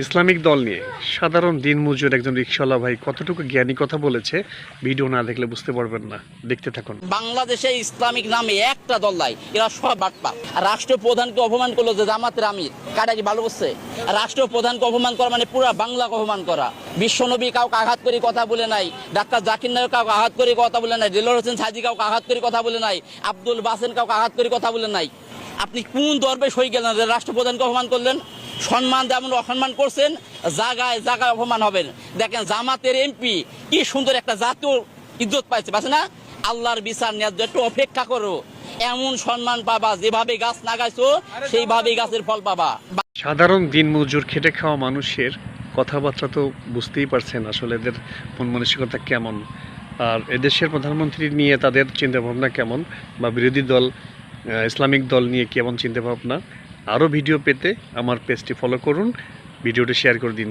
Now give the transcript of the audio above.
Islamic দল নিয়ে সাধারণ দিনমজুর একজন রিকশাওয়ালা ভাই কতটুকু জ্ঞানী কথা বলেছে, ভিডিও না দেখলে বুঝতে পারবেন না। দেখতে থাকুন। বাংলাদেশে ইসলামিক নামে একটা দল নাই, এরা সব বাটপার। রাষ্ট্রপ্রধানকে অপমান করলো যে জামাতের আমির, কাটা কি ভালো বুঝছে? রাষ্ট্রপ্রধানকে অপমান করা মানে পুরো বাংলাকে অপমান করা। বিশ্বনবী কাউকে আঘাত করে কথা বলে নাই, ডাক্তার জাকির নায়ক কাউকে আঘাত করে কথা বলে নাই, দেলোয়ার হোসেন সাজি কাউকে আঘাত করে কথা বলে নাই, আব্দুল বাসেন কাউকে আঘাত করে কথা বলে নাই। আপনি কোন দরবে সই গেলেন যে রাষ্ট্রপ্রধানকে অপমান করলেন? সম্মান যেমন অসম্মান করছেন, জায়গায় জায়গায় অপমান হবেন। দেখেন জামাতের এমপি কি সুন্দর একটা জাতীয় ইজ্জত পাইছে, পাচ্ছে না? আল্লাহর বিচার ন্যায্য, একটু অপেক্ষা করো, এমন সম্মান পাবা যেভাবে গাছ লাগাইছো সেইভাবেই গাছের ফল পাবা। সাধারণ দিনমজুর খেটে খাওয়া মানুষের কথাবার্তা তো বুঝতেই পারছেন আসলে এদের মন মানসিকতা কেমন, আর এদেশের প্রধানমন্ত্রী নিয়ে তাদের চিন্তাভাবনা কেমন, বা বিরোধী দল ইসলামিক দল নিয়ে কেমন চিন্তাভাবনা। আরও ভিডিও পেতে আমার পেজটি ফলো করুন, ভিডিওটি শেয়ার করে দিন।